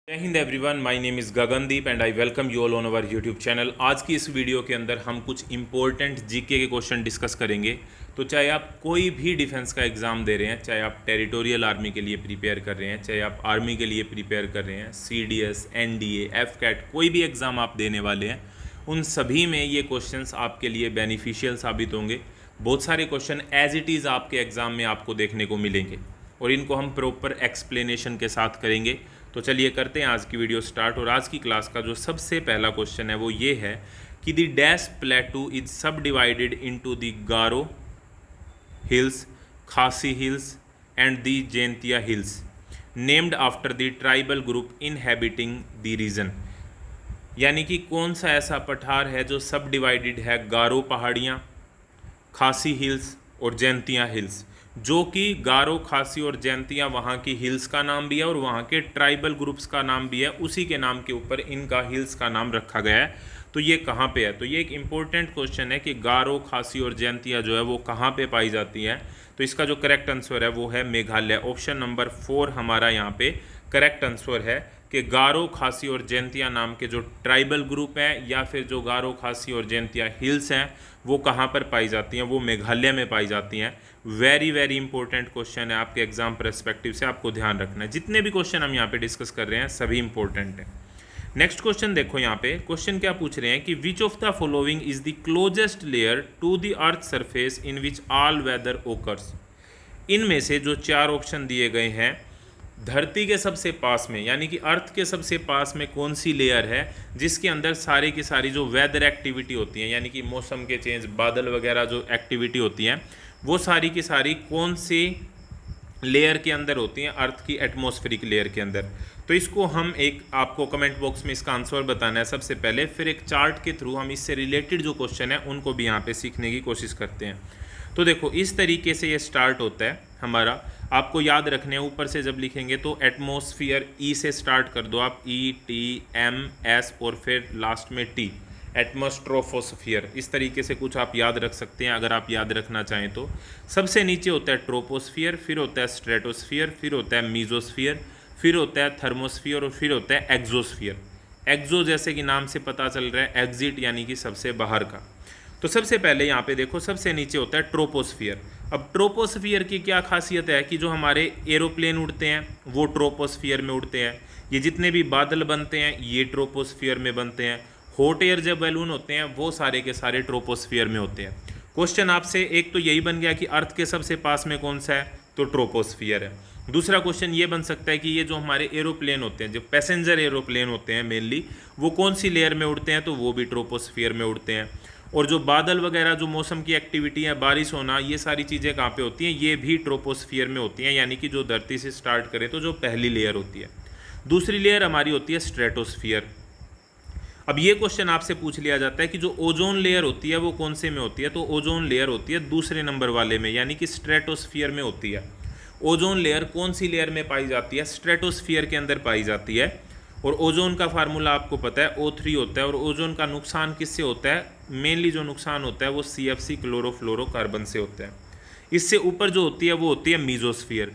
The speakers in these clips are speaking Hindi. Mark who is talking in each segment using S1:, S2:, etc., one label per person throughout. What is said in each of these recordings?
S1: जय Hind everyone, my name is Gagandeep and I welcome you all on our YouTube channel. आज की इस वीडियो के अंदर हम कुछ इंपॉर्टेंट जीके के क्वेश्चन डिस्कस करेंगे। तो चाहे आप कोई भी डिफेंस का एग्ज़ाम दे रहे हैं, चाहे आप टेरिटोरियल आर्मी के लिए प्रिपेयर कर रहे हैं, चाहे आप आर्मी के लिए प्रिपेयर कर रहे हैं, सीडीएस, एनडीए, एफकैट, कोई भी एग्ज़ाम आप देने वाले हैं, उन सभी में ये क्वेश्चंस आपके लिए बेनिफिशियल साबित होंगे। बहुत सारे क्वेश्चन एज इट इज़ आपके एग्ज़ाम में आपको देखने को मिलेंगे और इनको हम प्रॉपर एक्सप्लेनेशन के साथ करेंगे। तो चलिए करते हैं आज की वीडियो स्टार्ट। और आज की क्लास का जो सबसे पहला क्वेश्चन है वो ये है कि the dash plateau is subdivided into the Garo hills, Khasi hills and the Jaintia hills named after the tribal group inhabiting the region. यानी कि कौन सा ऐसा पठार है जो सब डिवाइडेड है गारो पहाड़ियाँ, खासी हिल्स और जैंतिया हिल्स, जो कि गारो, खासी और जैंतिया वहाँ की हिल्स का नाम भी है और वहाँ के ट्राइबल ग्रुप्स का नाम भी है। उसी के नाम के ऊपर इनका हिल्स का नाम रखा गया है। तो ये कहाँ पे है? तो ये एक इम्पोर्टेंट क्वेश्चन है कि गारो, खासी और जैंतिया जो है वो कहाँ पे पाई जाती है। तो इसका जो करेक्ट आंसर है वो है मेघालय। ऑप्शन नंबर 4 हमारा यहाँ पे करेक्ट आंसर है कि गारो, खासी और जैंतिया नाम के जो ट्राइबल ग्रुप हैं या फिर जो गारो, खासी और जैंतिया हिल्स हैं वो कहाँ पर पाई जाती हैं? वो मेघालय में पाई जाती हैं। वेरी वेरी इंपॉर्टेंट क्वेश्चन है, आपके एग्जाम परस्पेक्टिव से आपको ध्यान रखना है। जितने भी क्वेश्चन हम यहाँ पे डिस्कस कर रहे हैं सभी इंपॉर्टेंट हैं। नेक्स्ट क्वेश्चन देखो, यहाँ पे क्वेश्चन क्या पूछ रहे हैं कि which of the following is the closest layer to the earth surface in which all weather occurs. इनमें से जो 4 ऑप्शन दिए गए हैं, धरती के सबसे पास में यानी कि अर्थ के सबसे पास में कौन सी लेयर है जिसके अंदर सारी की सारी जो वेदर एक्टिविटी होती है, यानी कि मौसम के चेंज, बादल वगैरह जो एक्टिविटी होती है वो सारी की सारी कौन सी लेयर के अंदर होती हैं? अर्थ की एटमॉस्फेरिक लेयर के अंदर। तो इसको हम एक, आपको कमेंट बॉक्स में इसका आंसर बताना है सबसे पहले, फिर एक चार्ट के थ्रू हम इससे रिलेटेड जो क्वेश्चन है उनको भी यहाँ पे सीखने की कोशिश करते हैं। तो देखो इस तरीके से ये स्टार्ट होता है हमारा। आपको याद रखने हैं, ऊपर से जब लिखेंगे तो एटमॉस्फियर ई से स्टार्ट कर दो आप, ETMS और फिर लास्ट में T, एटमॉस्ट्रोफोस्फियर। इस तरीके से कुछ आप याद रख सकते हैं अगर आप याद रखना चाहें तो। सबसे नीचे होता है ट्रोपोस्फियर, फिर होता है स्ट्रेटोस्फियर, फिर होता है मीजोस्फियर, फिर होता है थर्मोस्फियर और फिर होता है एक्सोस्फियर। एक्सो जैसे कि नाम से पता चल रहा है, एग्जिट यानी कि सबसे बाहर का। तो सबसे पहले यहाँ पे देखो सबसे नीचे होता है ट्रोपोस्फियर। अब ट्रोपोस्फियर की क्या खासियत है कि जो हमारे एरोप्लेन उड़ते हैं वो ट्रोपोस्फियर में उड़ते हैं, ये जितने भी बादल बनते हैं ये ट्रोपोस्फियर में बनते हैं, हॉट एयर जब बैलून होते हैं वो सारे के सारे ट्रोपोस्फियर में होते हैं। क्वेश्चन आपसे एक तो यही बन गया कि अर्थ के सबसे पास में कौन सा है, तो ट्रोपोस्फियर है। दूसरा क्वेश्चन ये बन सकता है कि ये जो हमारे एरोप्लेन होते हैं, जो पैसेंजर एरोप्लेन होते हैं मेनली, वो कौन सी लेयर में उड़ते हैं, तो वो भी ट्रोपोस्फियर में उड़ते हैं। और जो बादल वगैरह, जो मौसम की एक्टिविटी है, बारिश होना, ये सारी चीज़ें कहाँ पे होती हैं? ये भी ट्रोपोस्फियर में होती हैं। यानी कि जो धरती से स्टार्ट करें तो जो पहली लेयर होती है। दूसरी लेयर हमारी होती है स्ट्रेटोस्फियर। अब ये क्वेश्चन आपसे पूछ लिया जाता है कि जो ओजोन लेयर होती है वो कौन से में होती है, तो ओजोन लेयर होती है दूसरे नंबर वाले में, यानी कि स्ट्रेटोस्फियर में होती है। ओजोन लेयर कौन सी लेयर में पाई जाती है? स्ट्रेटोस्फियर के अंदर पाई जाती है। और ओजोन का फार्मूला आपको पता है, O3 होता है। और ओजोन का नुकसान किससे होता है? मेनली जो नुकसान होता है वो CFC, क्लोरोफ्लोरोकार्बन से होता है। इससे ऊपर जो होती है वो होती है मीजोस्फियर।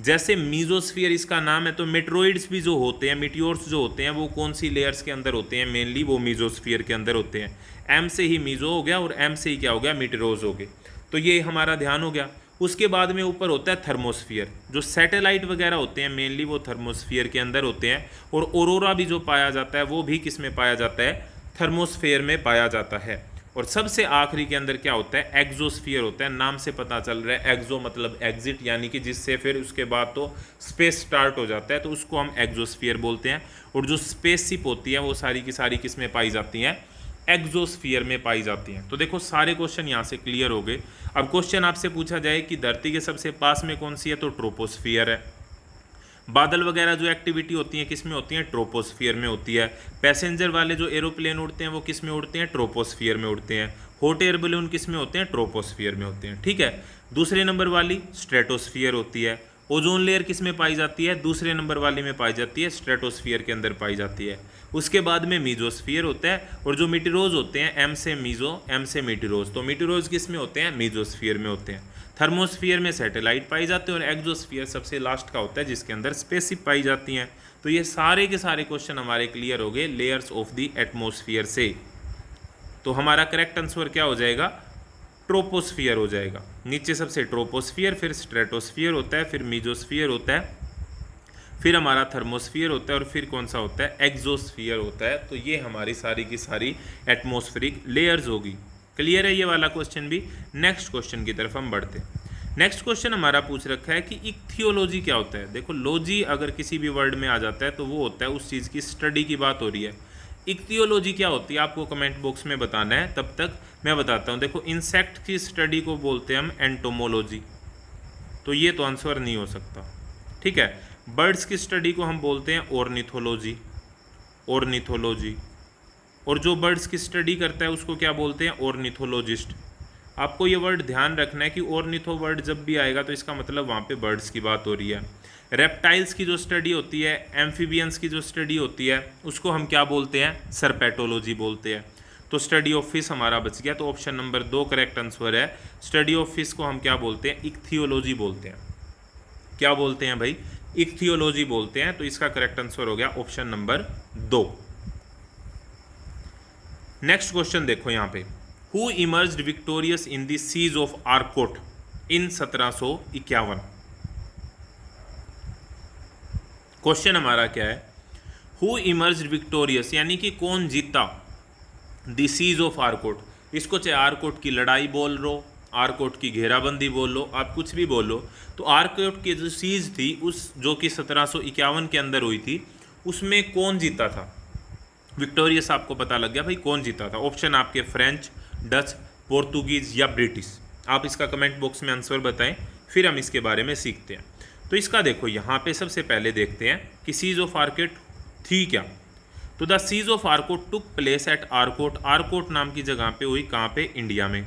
S1: जैसे मीजोस्फियर इसका नाम है, तो मेट्रोइड्स भी जो होते हैं, मीटियोर्स जो होते हैं, वो कौन सी लेयर्स के अंदर होते हैं? मेनली वो मीजोस्फियर के अंदर होते हैं। M से ही मीजो हो गया और M से ही क्या हो गया? मीटेरोज हो गए। तो ये हमारा ध्यान हो गया। उसके बाद में ऊपर होता है थर्मोस्फियर। जो सैटेलाइट वगैरह होते हैं मेनली वो थर्मोस्फियर के अंदर होते हैं। और ऑरोरा भी जो पाया जाता है वो भी किस में पाया जाता है? थर्मोस्फियर में पाया जाता है। और सबसे आखिरी के अंदर क्या होता है? एक्सोस्फियर होता है। नाम से पता चल रहा है, एक्सो मतलब एग्जिट, यानी कि जिससे फिर उसके बाद तो स्पेस स्टार्ट हो जाता है, तो उसको हम एक्सोस्फियर बोलते हैं। और जो स्पेसशिप होती है वो सारी की सारी किस में पाई जाती हैं? एक्सोस्फियर में पाई जाती हैं। तो देखो सारे क्वेश्चन यहाँ से क्लियर हो गए। अब क्वेश्चन आपसे पूछा जाए कि धरती के सबसे पास में कौन सी है, तो ट्रोपोस्फियर है। बादल वगैरह जो एक्टिविटी होती है किस में होती है? ट्रोपोस्फियर में होती है। पैसेंजर वाले जो एरोप्लेन उड़ते हैं वो किस में उड़ते हैं? ट्रोपोस्फियर में उड़ते हैं। हॉट एयर बलून किस में होते हैं? ट्रोपोस्फियर में होते हैं। ठीक है। दूसरे नंबर वाली स्ट्रेटोस्फियर होती है। ओजोन लेयर किस में पाई जाती है? दूसरे नंबर वाली में पाई जाती है, स्ट्रेटोस्फियर के अंदर पाई जाती है। उसके बाद में मीजोस्फियर होता है। और जो मीटेरोज होते हैं, M से मीजो, M से मीटेरोज, तो मीटेरोज किस में होते हैं? मीजोस्फियर में होते हैं। थर्मोस्फियर में सैटेलाइट पाई जाते हैं। और एक्सोस्फियर सबसे लास्ट का होता है जिसके अंदर स्पेसशिप पाई जाती हैं। तो ये सारे के सारे क्वेश्चन हमारे क्लियर हो गए लेयर्स ऑफ द एटमॉस्फेयर से। तो हमारा करेक्ट आंसर क्या हो जाएगा, ट्रोपोस्फियर हो जाएगा। नीचे सबसे ट्रोपोस्फियर, फिर स्ट्रेटोस्फियर होता है, फिर मीजोस्फियर होता है, फिर हमारा थर्मोस्फियर होता है, और फिर कौन सा होता है, एक्सोस्फियर होता है। तो ये हमारी सारी की सारी एटमॉस्फेरिक लेयर्स होगी। क्लियर है ये वाला क्वेश्चन भी। नेक्स्ट क्वेश्चन की तरफ हम बढ़ते हैं। नेक्स्ट क्वेश्चन हमारा पूछ रखा है कि इक्थियोलॉजी क्या होता है। देखो लॉजी अगर किसी भी वर्ड में आ जाता है तो वो होता है उस चीज़ की स्टडी की बात हो रही है। इक्थियोलॉजी क्या होती है आपको कमेंट बॉक्स में बताना है, तब तक मैं बताता हूँ। देखो इंसेक्ट की स्टडी को बोलते हैं हम एंटोमोलॉजी, तो ये तो आंसर नहीं हो सकता, ठीक है। बर्ड्स की स्टडी को हम बोलते हैं ऑर्निथोलॉजी, ऑर्निथोलॉजी। और जो बर्ड्स की स्टडी करता है उसको क्या बोलते हैं, ऑर्निथोलॉजिस्ट। आपको ये वर्ड ध्यान रखना है कि ऑर्निथो वर्ड जब भी आएगा तो इसका मतलब वहाँ पे बर्ड्स की बात हो रही है। रेप्टाइल्स की जो स्टडी होती है, एम्फीबियंस की जो स्टडी होती है, उसको हम क्या बोलते हैं, सर्पेटोलॉजी बोलते हैं। तो स्टडी ऑफ फिश हमारा बच गया, तो ऑप्शन नंबर 2 करेक्ट आंसर है। स्टडी ऑफ फिश को हम क्या बोलते हैं, इक्थियोलॉजी बोलते हैं। क्या बोलते हैं भाई, इक्थियोलॉजी बोलते हैं। तो इसका करेक्ट आंसर हो गया ऑप्शन नंबर 2। नेक्स्ट क्वेश्चन देखो यहाँ पे, who emerged victorious in the siege of Arcot in 1751। Question हमारा क्या है, हु इमर्ज्ड विक्टोरियस यानी कि कौन जीता द सीज ऑफ आर्कोट। इसको चाहे आर्कोट की लड़ाई बोल लो, आर्कोट की घेराबंदी बोल लो, आप कुछ भी बोल लो। तो आर्कोट की जो सीज थी उस जो कि 1751 के अंदर हुई थी, उसमें कौन जीता था। विक्टोरियस आपको पता लग गया भाई कौन जीता था। ऑप्शन आपके फ्रेंच, डच, पोर्तुगीज या ब्रिटिश। आप इसका कमेंट बॉक्स में आंसर बताएं, फिर हम इसके बारे में सीखते हैं। तो इसका देखो यहाँ पे सबसे पहले देखते हैं कि सीज ऑफ आर्कोट थी क्या। तो the siege of Arcot took place at Arcot, Arcot नाम की जगह पे हुई, कहाँ पे, इंडिया में।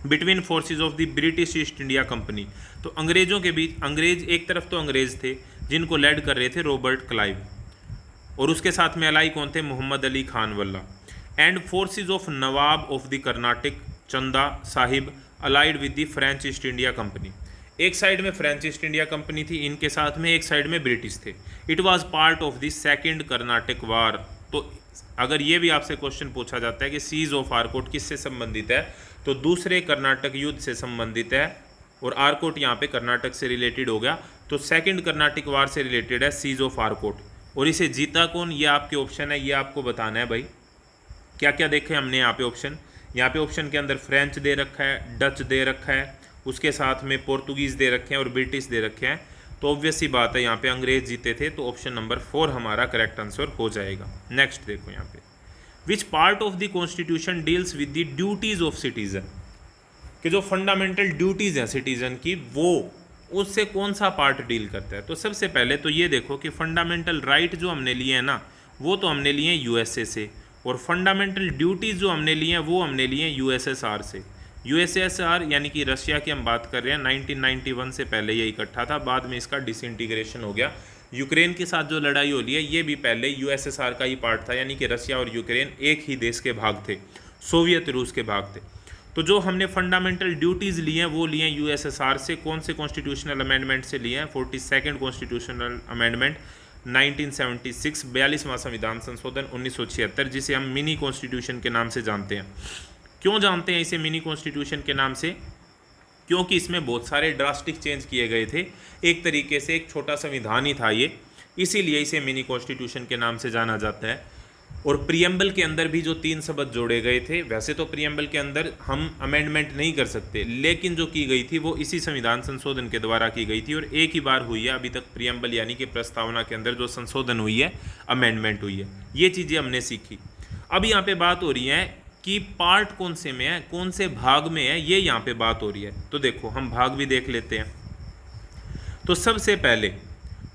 S1: Between forces of the British East India Company, तो अंग्रेजों के बीच, अंग्रेज एक तरफ तो अंग्रेज थे जिनको लेड कर रहे थे रॉबर्ट क्लाइव, और उसके साथ में अलाई कौन थे, Mohammad Ali Khan Walla. And forces of Nawab of the Carnatic Chanda Sahib allied with the French East India company. एक साइड में फ्रेंच ईस्ट इंडिया कंपनी थी इनके साथ में, एक साइड में ब्रिटिश थे। It was part of the second Carnatic war. तो अगर ये भी आपसे क्वेश्चन पूछा जाता है कि सीज ऑफ आर्कोट किससे संबंधित है, तो दूसरे कर्नाटक युद्ध से संबंधित है, और आर्कोट यहाँ पे कर्नाटक से रिलेटेड हो गया। तो सेकंड कर्नाटक वार से रिलेटेड है सीज ऑफ आर्कोट। और इसे जीता कौन, ये आपके ऑप्शन है, ये आपको बताना है भाई। क्या क्या देखे हमने यहाँ पे ऑप्शन, यहाँ पे ऑप्शन के अंदर फ्रेंच दे रखा है, डच दे रखा है, उसके साथ में पोर्तुगीज़ दे रखे हैं और ब्रिटिश दे रखे हैं। तो ऑब्वियस सी बात है यहाँ पे अंग्रेज जीते थे, तो ऑप्शन नंबर 4 हमारा करेक्ट आंसर हो जाएगा। नेक्स्ट देखो यहाँ पे, which part of the constitution deals with the duties of citizen, कि जो फंडामेंटल ड्यूटीज़ हैं सिटीजन की, वो उससे कौन सा पार्ट डील करता है। तो सबसे पहले तो ये देखो कि फंडामेंटल राइट जो हमने लिए हैं ना, वो तो हमने लिए हैं यूएसए से, और फंडामेंटल ड्यूटीज़ जो हमने लिए हैं वो हमने लिए हैं यूएसएसआर से। यूएसएसआर यानी कि रशिया की हम बात कर रहे हैं, 1991 से पहले ये इकट्ठा था, बाद में इसका डिसइंटीग्रेशन हो गया। यूक्रेन के साथ जो लड़ाई हो रही है ये भी पहले यूएसएसआर का ही पार्ट था, यानी कि रशिया और यूक्रेन एक ही देश के भाग थे, सोवियत रूस के भाग थे। तो जो हमने फंडामेंटल ड्यूटीज़ लिए हैं वो लिए हैं यूएसएसआर से। कौन से कॉन्स्टिट्यूशनल अमेंडमेंट से लिए हैं, 42nd कॉन्स्टिट्यूशनल अमेंडमेंट 1976, 42वां संविधान संशोधन 1976, जिसे हम मिनी कॉन्स्टिट्यूशन के नाम से जानते हैं। क्यों जानते हैं इसे मिनी कॉन्स्टिट्यूशन के नाम से, क्योंकि इसमें बहुत सारे ड्रास्टिक चेंज किए गए थे। एक तरीके से एक छोटा संविधान ही था ये, इसीलिए इसे मिनी कॉन्स्टिट्यूशन के नाम से जाना जाता है। और प्रियम्बल के अंदर भी जो 3 शब्द जोड़े गए थे, वैसे तो प्रियम्बल के अंदर हम अमेंडमेंट नहीं कर सकते, लेकिन जो की गई थी वो इसी संविधान संशोधन के द्वारा की गई थी, और एक ही बार हुई है अभी तक प्रियम्बल यानी कि प्रस्तावना के अंदर जो संशोधन हुई है, अमेंडमेंट हुई है। ये चीज़ें हमने सीखी। अब यहाँ पे बात हो रही है कि पार्ट कौन से में है, कौन से भाग में है, ये यहाँ पे बात हो रही है। तो देखो हम भाग भी देख लेते हैं। तो सबसे पहले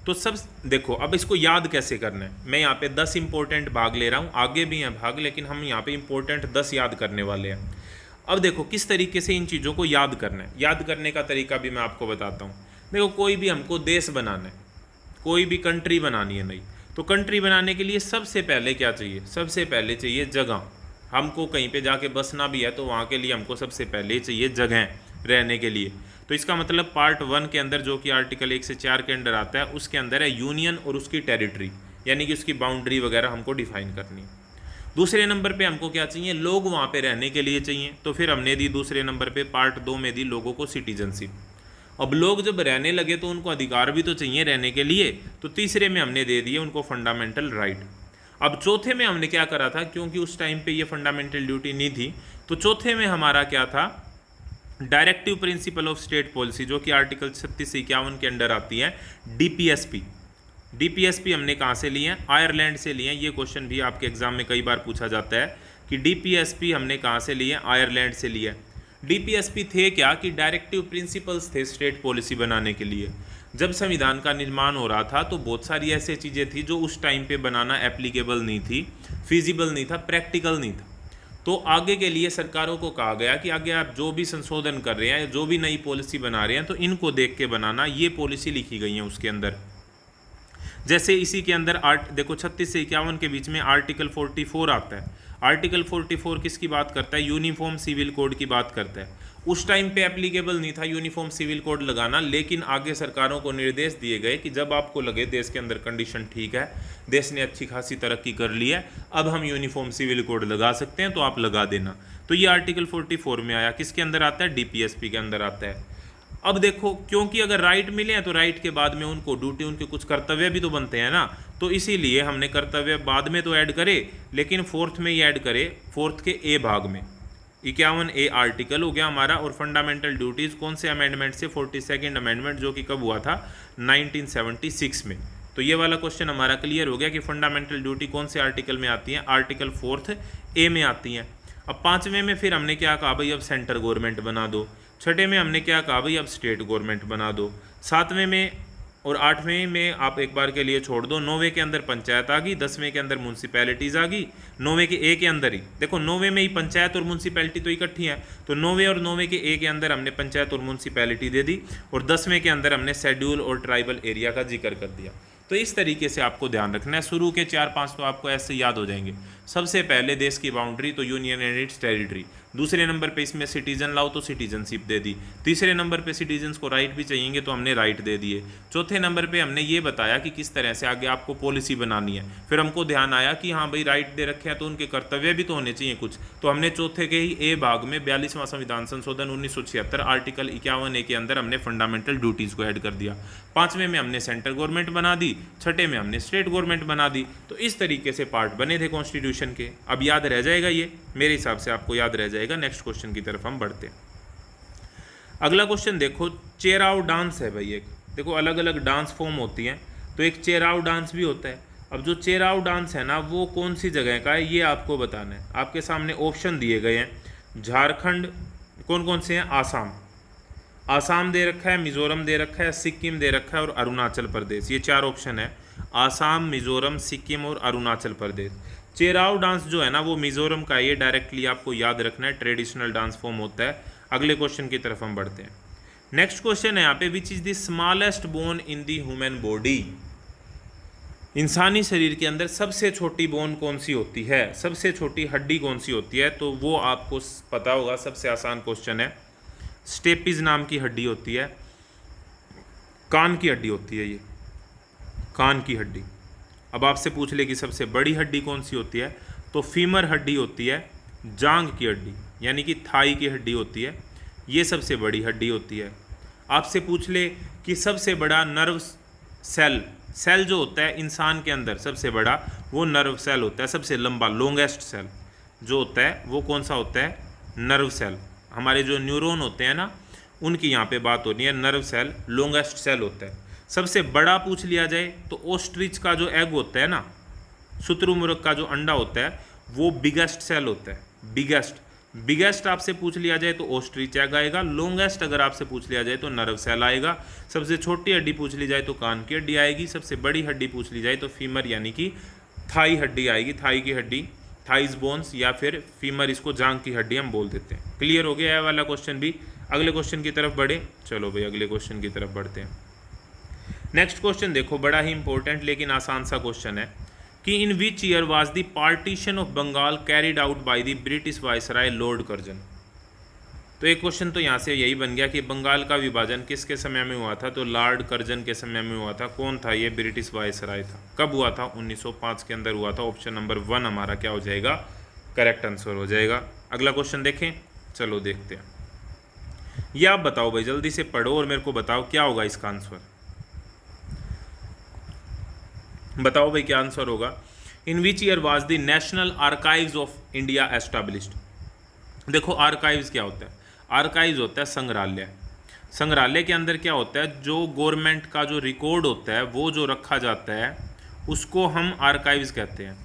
S1: तो सब देखो, अब इसको याद कैसे करना है। मैं यहाँ पे 10 इंपॉर्टेंट भाग ले रहा हूँ, आगे भी हैं भाग, लेकिन हम यहाँ पे इंपॉर्टेंट 10 याद करने वाले हैं। अब देखो किस तरीके से इन चीज़ों को याद करना है। याद करने का तरीका भी मैं आपको बताता हूँ। देखो कोई भी हमको देश बनाना है, कोई भी कंट्री बनानी है, नहीं तो कंट्री बनाने के लिए सबसे पहले क्या चाहिए, सबसे पहले चाहिए जगह। हमको कहीं पे जाके बसना भी है तो वहाँ के लिए हमको सबसे पहले चाहिए जगह रहने के लिए। तो इसका मतलब पार्ट 1 के अंदर जो कि आर्टिकल 1 से 4 के अंदर आता है उसके अंदर है यूनियन और उसकी टेरिटरी, यानी कि उसकी बाउंड्री वगैरह हमको डिफाइन करनी। दूसरे नंबर पे हमको क्या चाहिए, लोग वहाँ पे रहने के लिए चाहिए, तो फिर हमने दी दूसरे नंबर पे पार्ट 2 में दी लोगों को सिटीजनशिप। अब लोग जब रहने लगे तो उनको अधिकार भी तो चाहिए रहने के लिए, तो तीसरे में हमने दे दिए उनको फंडामेंटल राइट। अब चौथे में हमने क्या करा था, क्योंकि उस टाइम पे ये फंडामेंटल ड्यूटी नहीं थी, तो चौथे में हमारा क्या था, directive principle of state policy, जो कि आर्टिकल 36 से 51 के अंडर आती है, डीपीएसपी। डीपीएसपी हमने कहाँ से लिए हैं, आयरलैंड से लिए हैं। ये क्वेश्चन भी आपके एग्जाम में कई बार पूछा जाता है कि डीपीएसपी हमने कहाँ से लिए, आयरलैंड से लिया। डीपीएसपी थे क्या कि डायरेक्टिव प्रिंसिपल्स थे स्टेट पॉलिसी बनाने के लिए। जब संविधान का निर्माण हो रहा था तो बहुत सारी ऐसी चीज़ें थी जो उस टाइम पे बनाना एप्लीकेबल नहीं थी, फिजिबल नहीं था, प्रैक्टिकल नहीं था। तो आगे के लिए सरकारों को कहा गया कि आगे आप जो भी संशोधन कर रहे हैं, जो भी नई पॉलिसी बना रहे हैं, तो इनको देख के बनाना। ये पॉलिसी लिखी गई है उसके अंदर। जैसे इसी के अंदर देखो 36 से 51 के बीच में आर्टिकल 44 आता है। आर्टिकल 44 किसकी बात करता है, यूनिफॉर्म सिविल कोड की बात करता है। उस टाइम पे एप्लीकेबल नहीं था यूनिफॉर्म सिविल कोड लगाना, लेकिन आगे सरकारों को निर्देश दिए गए कि जब आपको लगे देश के अंदर कंडीशन ठीक है, देश ने अच्छी खासी तरक्की कर ली है, अब हम यूनिफॉर्म सिविल कोड लगा सकते हैं, तो आप लगा देना। तो ये आर्टिकल 44 में आया, किसके अंदर आता है, डीपीएसपी के अंदर आता है। अब देखो, क्योंकि अगर राइट मिले हैं तो राइट के बाद में उनको ड्यूटी, उनके कुछ कर्तव्य भी तो बनते हैं ना, तो इसीलिए हमने कर्तव्य बाद में तो ऐड करे, लेकिन फोर्थ में ही ऐड करे, फोर्थ के ए भाग में 51A आर्टिकल हो गया हमारा। और फंडामेंटल ड्यूटीज़ कौन से अमेंडमेंट से, 42nd अमेंडमेंट, जो कि कब हुआ था, 1976 में। तो ये वाला क्वेश्चन हमारा क्लियर हो गया कि फंडामेंटल ड्यूटी कौन से आर्टिकल में आती है, आर्टिकल 4A में आती हैं। अब 5वें में फिर हमने क्या कहा भाई, अब सेंट्रल गवर्नमेंट बना दो। 6ठे में हमने क्या कहा भाई, अब स्टेट गवर्नमेंट बना दो। 7वें में और 8वें में आप एक बार के लिए छोड़ दो। 9वें के अंदर पंचायत आ गई, 10वें के अंदर म्यूनसिपैलिटीज़ आ गई, 9वें के ए के अंदर ही देखो, 9वें में ही पंचायत और म्यूनसिपैलिटी तो इकट्ठी हैं, तो 9वें और 9वें के ए के अंदर हमने पंचायत और म्यूनसिपैलिटी दे दी, और 10वें के अंदर हमने शेड्यूल और ट्राइबल एरिया का जिक्र कर दिया। तो इस तरीके से आपको ध्यान रखना है। शुरू के 4-5 तो आपको ऐसे याद हो जाएंगे। सबसे पहले देश की बाउंड्री, तो यूनियन एंड इट्स टेरिटरी। दूसरे नंबर पे इसमें सिटीजन लाओ, तो सिटीजनशिप दे दी। तीसरे नंबर पे सिटीजन्स को राइट भी चाहिए, तो हमने राइट दे दिए। चौथे नंबर पे हमने ये बताया कि किस तरह से आगे आपको पॉलिसी बनानी है। फिर हमको ध्यान आया कि हाँ भाई राइट दे रखे हैं तो उनके कर्तव्य भी तो होने चाहिए कुछ, तो हमने चौथे के ही ए भाग में 42वां संविधान संशोधन 1976 आर्टिकल 51A के अंदर हमने फंडामेंटल ड्यूटीज़ को ऐड कर दिया। 5वें में हमने सेंट्रल गवर्नमेंट बना दी, 6ठे में हमने स्टेट गवर्नमेंट बना दी। तो इस तरीके से पार्ट बने थे कॉन्स्टिट्यूशन के। अब याद रह जाएगा ये, मेरे हिसाब से आपको याद रह जाएगा। नेक्स्ट क्वेश्चन की तरफ हम बढ़ते हैं। अगला क्वेश्चन देखो, चेराव डांस है भाई। एक देखो अलग अलग डांस फॉर्म होती हैं, तो एक चेराव डांस भी होता है। अब जो चेराव डांस है ना, वो कौन सी जगह का है ये आपको बताना है। आपके सामने ऑप्शन दिए गए हैं। झारखंड, कौन कौन से हैं, आसाम दे रखा है, मिजोरम दे रखा है, सिक्किम दे रखा है और अरुणाचल प्रदेश। ये 4 ऑप्शन है, आसाम, मिजोरम, सिक्किम और अरुणाचल प्रदेश। चेराव डांस जो है ना वो मिजोरम का, ये डायरेक्टली आपको याद रखना है, ट्रेडिशनल डांस फॉर्म होता है। अगले क्वेश्चन की तरफ हम बढ़ते हैं। नेक्स्ट क्वेश्चन है यहाँ पे, which is the smallest bone in the human body. इंसानी शरीर के अंदर सबसे छोटी बोन कौन सी होती है, सबसे छोटी हड्डी कौन सी होती है, तो वो आपको पता होगा। सबसे आसान क्वेश्चन है, स्टेपिज नाम की हड्डी होती है, कान की हड्डी होती है, ये कान की हड्डी। अब आपसे पूछ ले कि सबसे बड़ी हड्डी कौन सी होती है, तो फीमर हड्डी होती है, जांग की हड्डी यानी कि थाई की हड्डी होती है, ये सबसे बड़ी हड्डी होती है। आपसे पूछ ले कि सबसे बड़ा नर्व सेल जो होता है इंसान के अंदर, सबसे बड़ा वो नर्व सेल होता है। सबसे लंबा लॉन्गेस्ट सेल जो होता है वो कौन सा होता है, नर्व सेल। हमारे जो न्यूरॉन होते हैं ना, उनकी यहाँ पे बात होनी है, नर्व सेल लॉन्गेस्ट सेल होता है। सबसे बड़ा पूछ लिया जाए तो ऑस्ट्रिच का जो एग होता है ना, शुतुरमुर्ग का जो अंडा होता है, वो बिगेस्ट सेल होता है। बिगेस्ट आपसे पूछ लिया जाए तो ऑस्ट्रिच एग आएगा। लॉन्गेस्ट अगर आपसे पूछ लिया जाए तो नर्व सेल आएगा। सबसे छोटी हड्डी पूछ ली जाए तो कान की हड्डी आएगी। सबसे बड़ी हड्डी पूछ ली जाए तो फीमर यानी कि थाई हड्डी आएगी, थाई की हड्डी, थाइज बोन्स, या फिर फीमर, इसको जांग की हड्डी हम बोल देते हैं। क्लियर हो गया है वाला क्वेश्चन भी। अगले क्वेश्चन की तरफ बढ़े, चलो भाई अगले क्वेश्चन की तरफ बढ़ते हैं। नेक्स्ट क्वेश्चन देखो, बड़ा ही इंपॉर्टेंट लेकिन आसान सा क्वेश्चन है कि in which year was the partition of Bengal carried out by the British viceroy lord Curzon. तो एक क्वेश्चन तो यहाँ से यही बन गया कि बंगाल का विभाजन किसके समय में हुआ था, तो लॉर्ड कर्जन के समय में हुआ था। कौन था ये, ब्रिटिश वायसराय था। कब हुआ था, 1905 के अंदर हुआ था। ऑप्शन नंबर 1 हमारा क्या हो जाएगा, करेक्ट आंसर हो जाएगा। अगला क्वेश्चन देखें, चलो देखते हैं। ये आप बताओ भाई, जल्दी से पढ़ो और मेरे को बताओ क्या होगा इसका आंसर। बताओ भाई क्या आंसर होगा। In which year was the national archives of India established. देखो आर्काइव्स क्या होता है, आर्काइव्स होता है संग्रहालय। संग्रहालय के अंदर क्या होता है, जो गवर्नमेंट का जो रिकॉर्ड होता है वो जो रखा जाता है उसको हम आर्काइव्स कहते हैं।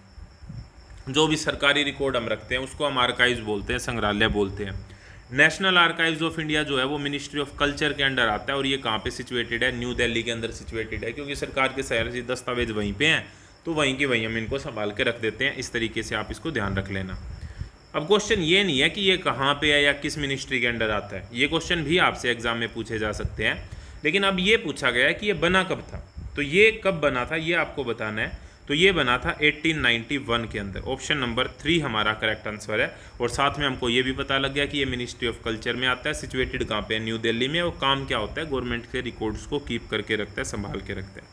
S1: जो भी सरकारी रिकॉर्ड हम रखते हैं उसको हम आर्काइव्स बोलते हैं, संग्रहालय बोलते हैं। नेशनल आर्काइव्स ऑफ इंडिया जो है वो मिनिस्ट्री ऑफ कल्चर के अंडर आता है, और ये कहाँ पे सिचुएटेड है, न्यू दिल्ली के अंदर सिचुएटेड है, क्योंकि सरकार के सारे दस्तावेज वहीं पे हैं, तो वहीं के वहीं हम इनको संभाल के रख देते हैं। इस तरीके से आप इसको ध्यान रख लेना। अब क्वेश्चन ये नहीं है कि ये कहाँ पे है या किस मिनिस्ट्री के अंडर आता है, ये क्वेश्चन भी आपसे एग्जाम में पूछे जा सकते हैं। लेकिन अब ये पूछा गया है कि ये बना कब था, तो ये कब बना था ये आपको बताना है। तो ये बना था 1891 के अंदर। ऑप्शन नंबर 3 हमारा करेक्ट आंसर है। और साथ में हमको ये भी पता लग गया कि ये मिनिस्ट्री ऑफ कल्चर में आता है, सिचुएटेड कहाँ पे है, न्यू दिल्ली में। और काम क्या होता है, गवर्नमेंट के रिकॉर्ड्स को कीप करके रखता है, संभाल के रखता है।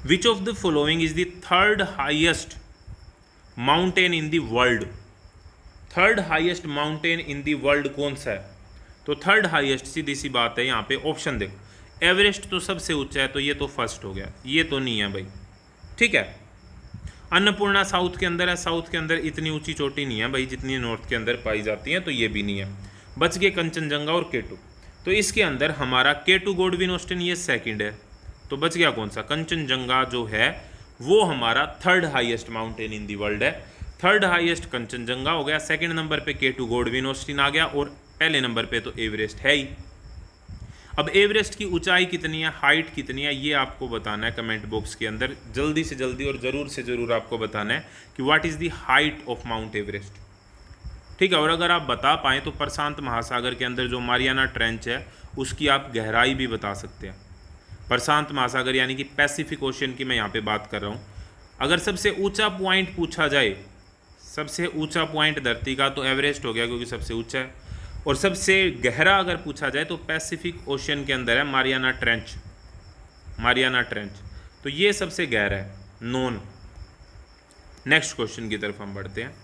S1: विच of the following is the third highest mountain in the world. Third highest mountain in the world कौन सा है, तो थर्ड हाईएस्ट सीधी सी बात है, यहाँ पे ऑप्शन देखो। एवरेस्ट तो सबसे ऊंचा है, तो ये तो फर्स्ट हो गया, ये तो नहीं है भाई, ठीक है। अन्नपूर्णा साउथ के अंदर है, साउथ के अंदर इतनी ऊंची चोटी नहीं है भाई जितनी नॉर्थ के अंदर पाई जाती है, तो ये भी नहीं है। बच गए कंचनजंगा और केटू, तो इसके अंदर हमारा केटू गॉडविन ऑस्टिन ये सेकंड है, तो बच गया कौन सा, कंचनजंगा जो है वो हमारा third highest mountain in the world है। थर्ड हाईएस्ट कंचनजंगा हो गया, सेकंड नंबर पे केटू गॉडविन ऑस्टिन आ गया, और पहले नंबर पे तो एवरेस्ट है ही। अब एवरेस्ट की ऊंचाई कितनी है, हाइट कितनी है, ये आपको बताना है कमेंट बॉक्स के अंदर जल्दी से जल्दी, और ज़रूर से ज़रूर आपको बताना है कि what is the height of mount Everest, ठीक है। और अगर आप बता पाएँ तो प्रशांत महासागर के अंदर जो मारियाना ट्रेंच है उसकी आप गहराई भी बता सकते हैं। प्रशांत महासागर यानी कि पैसिफिक ओशियन की मैं यहाँ पे बात कर रहा हूँ। अगर सबसे ऊंचा पॉइंट पूछा जाए, सबसे ऊंचा पॉइंट धरती का, तो एवरेस्ट हो गया क्योंकि सबसे ऊंचा है। और सबसे गहरा अगर पूछा जाए तो पैसिफिक ओशियन के अंदर है मारियाना ट्रेंच, मारियाना ट्रेंच, तो ये सबसे गहरा है, नोन। नेक्स्ट क्वेश्चन की तरफ हम बढ़ते हैं।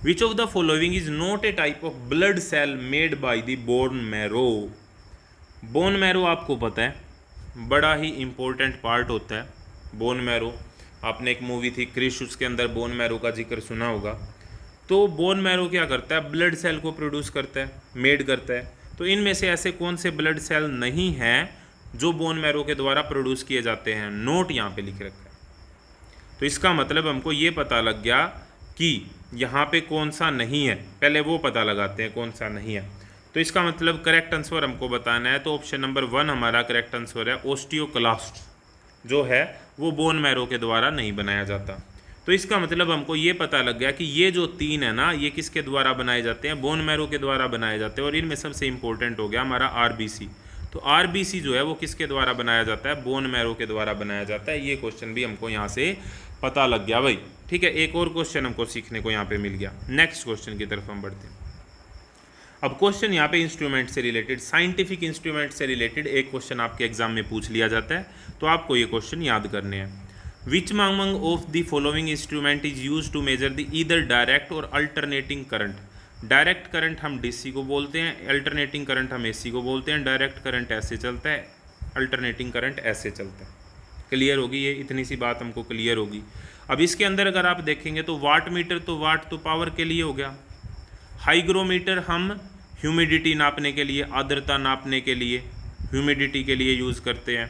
S1: Which of the following is not a type of blood cell made by the bone marrow. Bone marrow आपको पता है बड़ा ही इंपॉर्टेंट पार्ट होता है बोन मैरो। आपने एक मूवी थी क्रिश, उसके अंदर बोन मैरो का जिक्र सुना होगा। तो बोन मैरो क्या करता है, ब्लड सेल को प्रोड्यूस करता है, मेड करता है। तो इनमें से ऐसे कौन से ब्लड सेल नहीं हैं जो बोन मैरो के द्वारा प्रोड्यूस किए जाते हैं, नोट यहाँ पे लिख रखा है। तो इसका मतलब हमको ये पता लग गया कि यहाँ पे कौन सा नहीं है, पहले वो पता लगाते हैं कौन सा नहीं है। तो इसका मतलब करेक्ट आंसर हमको बताना है, तो ऑप्शन नंबर 1 हमारा करेक्ट आंसर है। ओस्टियोक्लास्ट जो है वो बोन मैरो के द्वारा नहीं बनाया जाता। तो इसका मतलब हमको ये पता लग गया कि ये जो 3 है ना, ये किसके द्वारा बनाए जाते हैं, बोन मैरो के द्वारा बनाए जाते हैं। और इनमें सबसे इंपॉर्टेंट हो गया हमारा आरबीसी। तो आरबीसी जो है वो किसके द्वारा बनाया जाता है, बोन मैरो के द्वारा बनाया जाता है। ये क्वेश्चन भी हमको यहाँ से पता लग गया भाई, ठीक है। एक और क्वेश्चन हमको सीखने को यहाँ पे मिल गया। नेक्स्ट क्वेश्चन की तरफ हम बढ़ते हैं। अब क्वेश्चन यहाँ पे इंस्ट्रूमेंट से रिलेटेड, साइंटिफिक इंस्ट्रूमेंट से रिलेटेड एक क्वेश्चन आपके एग्जाम में पूछ लिया जाता है, तो आपको ये क्वेश्चन याद करने हैं। Which among of the following instrument is use to measure the either direct और अल्टरनेटिंग करंट। डायरेक्ट करंट हम डीसी को बोलते हैं, अल्टरनेटिंग करंट हम एसी को बोलते हैं। डायरेक्ट करंट ऐसे चलता है, अल्टरनेटिंग करंट ऐसे चलता है। क्लियर होगी ये, इतनी सी बात हमको क्लियर होगी। अब इसके अंदर अगर आप देखेंगे तो वाट मीटर, तो वाट तो पावर के लिए हो गया। हाइग्रोमीटर हम ह्यूमिडिटी नापने के लिए, आर्द्रता नापने के लिए, ह्यूमिडिटी के लिए यूज़ करते हैं,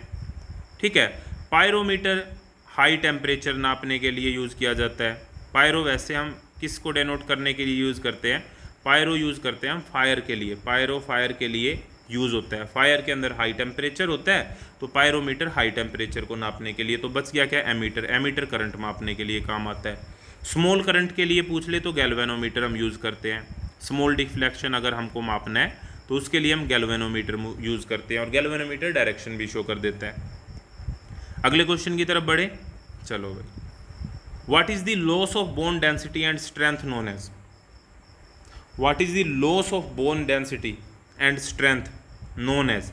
S1: ठीक है। पायरोमीटर हाई टेम्परेचर नापने के लिए यूज़ किया जाता है। पायरो वैसे हम किसको डेनोट करने के लिए यूज़ करते हैं, पायरो यूज़ करते हैं हम फायर के लिए, पायरो फायर के लिए यूज़ होता है। फायर के अंदर हाई टेम्परेचर होता है, तो पायरोमीटर हाई टेम्परेचर को नापने के लिए। तो बच गया क्या, एमीटर, एमीटर करंट मापने के लिए काम आता है। स्मॉल करंट के लिए पूछ ले तो गैल्वेनोमीटर हम यूज़ करते हैं। स्मॉल डिफ्लेक्शन अगर हमको मापना है तो उसके लिए हम गैल्वेनोमीटर यूज़ करते हैं, और गैल्वेनोमीटर डायरेक्शन भी शो कर देता है। अगले क्वेश्चन की तरफ बढ़े, चलो भाई। What is the loss of bone density and strength known as. What is the loss of bone density and strength known as.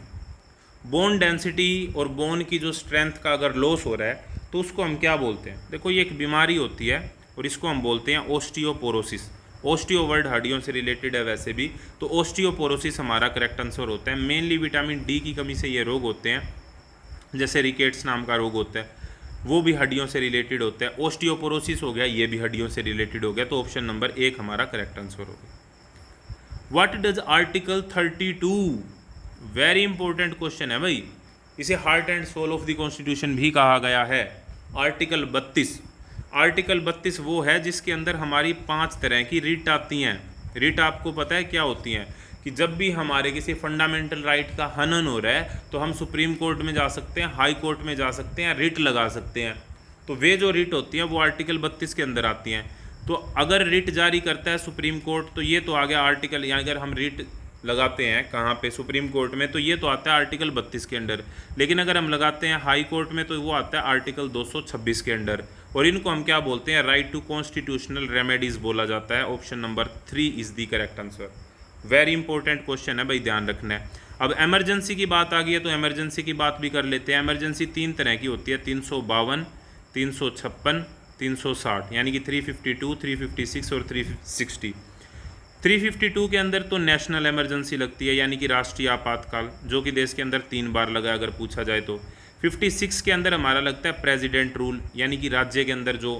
S1: Bone density और बोन की जो स्ट्रेंथ का अगर लॉस हो रहा है तो उसको हम क्या बोलते हैं। देखो ये एक बीमारी होती है और इसको हम बोलते हैं ओस्टियोपोरोसिस। ओस्टियो वर्ड हड्डियों से रिलेटेड है वैसे भी, तो ओस्टियोपोरोसिस हमारा करेक्ट आंसर होता है। मेनली विटामिन डी की कमी से ये रोग होते हैं, जैसे रिकेट्स नाम का रोग होता है वो भी हड्डियों से रिलेटेड होता है। ओस्टियोपोरोसिस हो गया, ये भी हड्डियों से रिलेटेड हो गया, तो ऑप्शन नंबर 1 हमारा करेक्ट आंसर होगा। What does article 32, very important question है भाई, इसे heart and soul of the constitution भी कहा गया है। आर्टिकल 32, आर्टिकल 32 वो है जिसके अंदर हमारी 5 तरह की रिट आती हैं। रिट आपको पता है क्या होती हैं, कि जब भी हमारे किसी फंडामेंटल राइट का हनन हो रहा है तो हम सुप्रीम कोर्ट में जा सकते हैं, हाई कोर्ट में जा सकते हैं, रिट लगा सकते हैं। तो वे जो रिट होती हैं वो आर्टिकल 32 के अंदर आती हैं। तो अगर रिट जारी करता है सुप्रीम कोर्ट तो ये तो आ गया आर्टिकल, या अगर हम रिट लगाते हैं कहाँ पे, सुप्रीम कोर्ट में, तो ये तो आता है आर्टिकल 32 के अंडर। लेकिन अगर हम लगाते हैं हाई कोर्ट में तो वो आता है आर्टिकल 226 के अंडर। और इनको हम क्या बोलते हैं, राइट टू कॉन्स्टिट्यूशनल रेमेडीज बोला जाता है। Option number 3 is the correct answer. Very important question है भाई, ध्यान रखना है। अब इमरजेंसी की बात आ गई है तो इमरजेंसी की बात भी कर लेते हैं। इमरजेंसी 3 तरह की होती है, 352, 356, 360, यानी कि 352, 356 और 360। 352 के अंदर तो नेशनल इमरजेंसी लगती है, यानी कि राष्ट्रीय आपातकाल, जो कि देश के अंदर 3 बार लगा अगर पूछा जाए तो। 56 के अंदर हमारा लगता है प्रेसिडेंट रूल, यानी कि राज्य के अंदर जो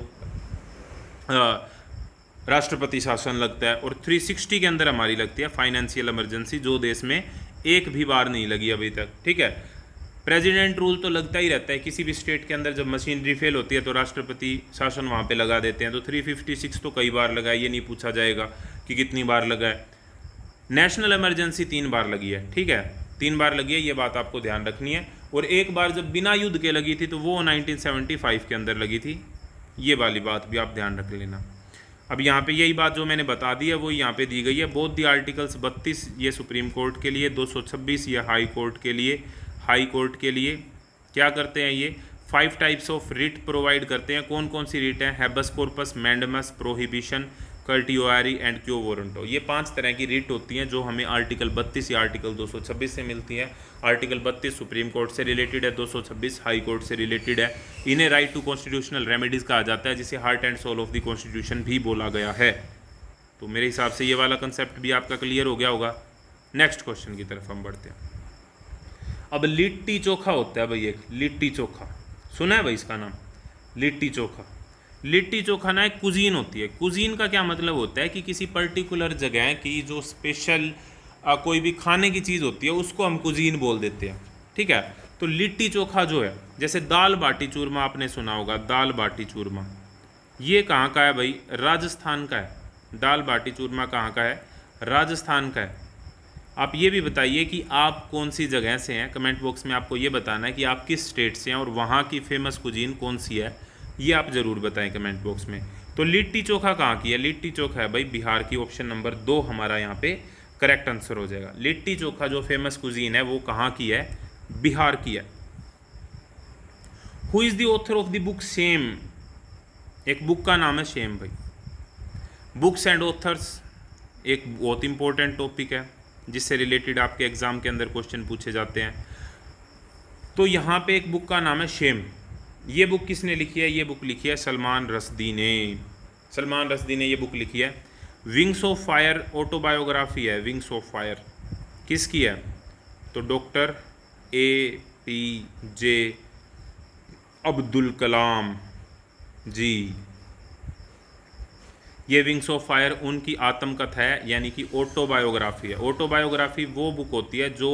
S1: राष्ट्रपति शासन लगता है। और 360 के अंदर हमारी लगती है फाइनेंशियल इमरजेंसी, जो देश में एक भी बार नहीं लगी अभी तक। ठीक है, प्रेसिडेंट रूल तो लगता ही रहता है, किसी भी स्टेट के अंदर जब मशीनरी फेल होती है तो राष्ट्रपति शासन वहाँ पे लगा देते हैं। तो 356 तो कई बार लगा है, ये नहीं पूछा जाएगा कि कितनी बार लगा है। नेशनल इमरजेंसी 3 बार लगी है, ठीक है, 3 बार लगी है, ये बात आपको ध्यान रखनी है। और एक बार जब बिना युद्ध के लगी थी तो वो 1975 के अंदर लगी थी, ये वाली बात भी आप ध्यान रख लेना। अब यहाँ पे यही बात जो मैंने बता दी है वो यहाँ पे दी गई है। बोथ दी आर्टिकल्स 32 ये सुप्रीम कोर्ट के लिए, 226 ये हाई कोर्ट के लिए। हाई कोर्ट के लिए क्या करते हैं, ये 5 टाइप्स ऑफ रिट प्रोवाइड करते हैं। कौन कौन सी रिट हैं, habeas corpus, mandamus, prohibition, certiorari and quo warranto. ये 5 तरह की रिट होती हैं जो हमें आर्टिकल 32 या आर्टिकल 226 से मिलती हैं। आर्टिकल 32 सुप्रीम कोर्ट से रिलेटेड है, 226 हाई कोर्ट से रिलेटेड है। इन्हें राइट टू कॉन्स्टिट्यूशनल रेमेडीज़ कहा जाता है, जिसे heart and soul of the constitution भी बोला गया है। तो मेरे हिसाब से ये वाला कंसेप्ट भी आपका क्लियर हो गया होगा। नेक्स्ट क्वेश्चन की तरफ हम बढ़ते हैं। अब लिट्टी चोखा होता है भाई, एक लिट्टी चोखा सुना है भाई इसका नाम, लिट्टी चोखा। लिट्टी चोखा ना एक कुजीन होती है। कुजीन का क्या मतलब होता है कि किसी पर्टिकुलर जगह की जो स्पेशल कोई भी खाने की चीज़ होती है उसको हम कुजीन बोल देते हैं, ठीक है। तो लिट्टी चोखा जो है, जैसे दाल बाटी चूरमा आपने सुना होगा, दाल बाटी चूरमा, ये कहाँ का है भाई, राजस्थान का है। दाल बाटी चूरमा कहाँ का है, राजस्थान का है। आप ये भी बताइए कि आप कौन सी जगह से हैं, कमेंट बॉक्स में आपको ये बताना है कि आप किस स्टेट से हैं और वहाँ की फेमस कुजीन कौन सी है, ये आप ज़रूर बताएं कमेंट बॉक्स में। तो लिट्टी चोखा कहाँ की है, लिट्टी चोखा है भाई बिहार की। ऑप्शन नंबर 2 हमारा यहाँ पे करेक्ट आंसर हो जाएगा। लिट्टी चोखा जो फेमस कुजीन है वो कहाँ की है, बिहार की है। Who is the author of the book Shame, एक बुक का नाम है शेम भाई। बुक्स एंड ऑथर्स एक बहुत इंपॉर्टेंट टॉपिक है जिससे रिलेटेड आपके एग्जाम के अंदर क्वेश्चन पूछे जाते हैं। तो यहाँ पे एक बुक का नाम है शेम। ये बुक किसने लिखी है, ये बुक लिखी है सलमान रश्दी ने। सलमान रश्दी ने ये बुक लिखी है। विंग्स ऑफ फायर ऑटोबायोग्राफी है, विंग्स ऑफ फायर किसकी है, तो डॉक्टर APJ अब्दुल कलाम जी। ये विंग्स ऑफ फायर उनकी आत्मकथा है, यानी कि ऑटोबायोग्राफी है। ऑटोबायोग्राफी वो बुक होती है जो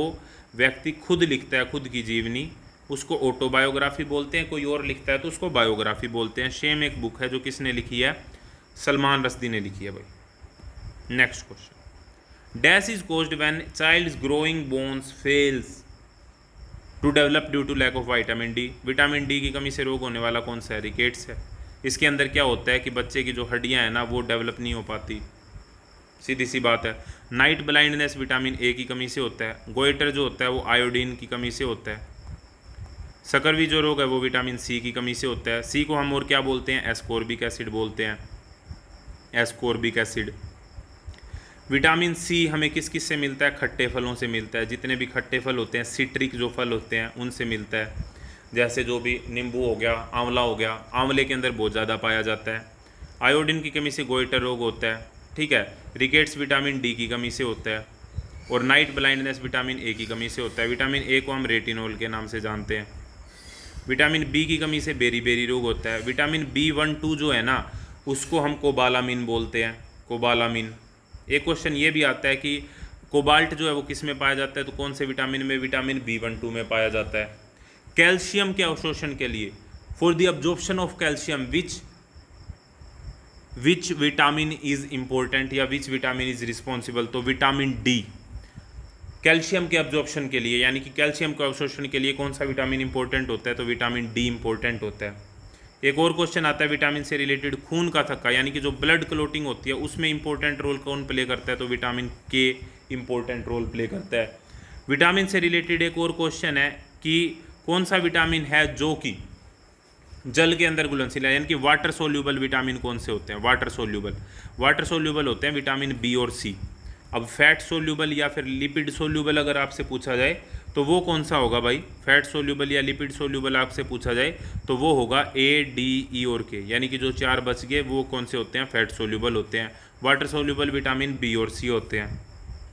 S1: व्यक्ति खुद लिखता है, खुद की जीवनी, उसको ऑटोबायोग्राफी बोलते हैं। कोई और लिखता है तो उसको बायोग्राफी बोलते हैं। शेम एक बुक है जो किसने लिखी है, सलमान रश्दी ने लिखी है भाई। Next question, dash is caused when child's growing bones fails to develop due to lack of vitamin D. Vitamin D की कमी से रोग होने वाला कौन सा है, रिकेट्स है। इसके अंदर क्या होता है कि बच्चे की जो हड्डियां हैं ना वो डेवलप नहीं हो पाती, सीधी सी बात है। नाइट ब्लाइंडनेस विटामिन ए की कमी से होता है। गोइटर जो होता है वो आयोडीन की कमी से होता है। सकरवी जो रोग है वो विटामिन सी की कमी से होता है। सी को हम और क्या बोलते हैं, एस्कोर्बिक एसिड बोलते हैं, एस्कोर्बिक एसिड। विटामिन सी हमें किस किस से मिलता है? खट्टे फलों से मिलता है, जितने भी खट्टे फल होते हैं, सिट्रिक जो फल होते हैं उनसे मिलता है, जैसे जो भी नींबू हो गया, आंवला हो गया, आंवले के अंदर बहुत ज़्यादा पाया जाता है। आयोडीन की कमी से गोइटर रोग होता है, ठीक है। रिकेट्स विटामिन डी की कमी से होता है, और नाइट ब्लाइंडनेस विटामिन ए की कमी से होता है। विटामिन ए को हम रेटिनोल के नाम से जानते हैं। विटामिन बी की कमी से बेरी बेरी रोग होता है। विटामिन B12 जो है ना, उसको हम कोबालामिन बोलते हैं, कोबालामिन। एक क्वेश्चन ये भी आता है कि कोबाल्ट जो है वो किस में पाया जाता है? तो कौन से विटामिन में? विटामिन B12 में पाया जाता है। कैल्शियम के अवशोषण के लिए, for the absorption of calcium which vitamin is important, या विच विटामिन इज रिस्पॉन्सिबल? तो विटामिन डी। कैल्शियम के अब्जॉर्प्शन के लिए, यानी कि कैल्शियम के अवशोषण के लिए कौन सा विटामिन इंपॉर्टेंट होता है? तो विटामिन डी इंपॉर्टेंट होता है। एक और क्वेश्चन आता है विटामिन से रिलेटेड, खून का थक्का, यानी कि जो ब्लड क्लोटिंग होती है उसमें इंपॉर्टेंट रोल कौन प्ले करता है? तो विटामिन के इंपॉर्टेंट रोल प्ले करता है। विटामिन से रिलेटेड एक और क्वेश्चन है कि कौन सा विटामिन है जो कि जल के अंदर घुलनशील है, यानी कि वाटर सोल्यूबल विटामिन कौन से होते हैं? वाटर सोल्यूबल होते हैं विटामिन बी और सी। अब फैट सोल्यूबल या फिर लिपिड सोल्यूबल अगर आपसे पूछा जाए तो वो कौन सा होगा भाई? फैट सोल्यूबल या लिपिड सोल्यूबल आपसे पूछा जाए तो वो होगा ए, डी, ई और के, यानी कि जो 4 बच गए वो कौन से होते हैं? फैट सोल्यूबल होते हैं। वाटर सोल्यूबल विटामिन बी और सी होते हैं।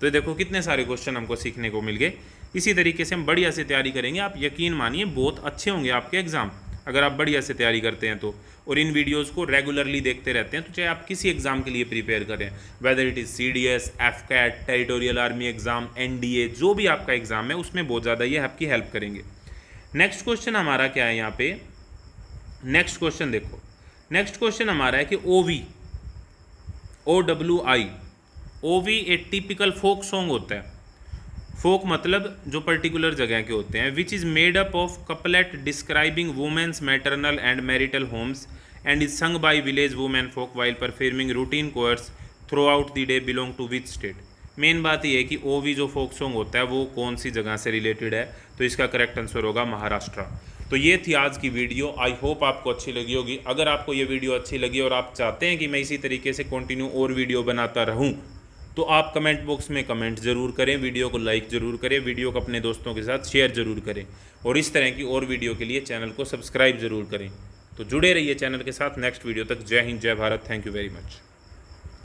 S1: तो देखो कितने सारे क्वेश्चन हमको सीखने को मिल गए। इसी तरीके से हम बढ़िया से तैयारी करेंगे, आप यकीन मानिए बहुत अच्छे होंगे आपके एग्जाम अगर आप बढ़िया से तैयारी करते हैं तो, और इन वीडियोस को रेगुलरली देखते रहते हैं। तो चाहे आप किसी एग्जाम के लिए प्रिपेयर करें, whether it is CDS, FCAT, territorial army exam, NDA, जो भी आपका एग्जाम है उसमें बहुत ज़्यादा ये आपकी हेल्प करेंगे। नेक्स्ट क्वेश्चन हमारा क्या है यहाँ पे? नेक्स्ट क्वेश्चन देखो, नेक्स्ट क्वेश्चन हमारा है कि OWI एक टिपिकल फोक सॉन्ग होता है। फोक मतलब जो पर्टिकुलर जगह के होते हैं, which is made up of couplet describing women's maternal and marital homes and is sung by village women folk while performing routine chores throughout the day, belong to which state? Main बात ये है कि ओवी जो फोक सॉन्ग होता है वो कौन सी जगह से रिलेटेड है? तो इसका करेक्ट आंसर होगा महाराष्ट्र। तो ये थी आज की वीडियो, आई होप आपको अच्छी लगी होगी। अगर आपको ये वीडियो अच्छी लगी और आप चाहते हैं कि मैं इसी तरीके से कंटिन्यू और वीडियो बनाता रहूं, तो आप कमेंट बॉक्स में कमेंट जरूर करें, वीडियो को लाइक जरूर करें, वीडियो को अपने दोस्तों के साथ शेयर जरूर करें, और इस तरह की और वीडियो के लिए चैनल को सब्सक्राइब जरूर करें। तो जुड़े रहिए चैनल के साथ। नेक्स्ट वीडियो तक जय हिंद, जय Bharat. Thank you very much.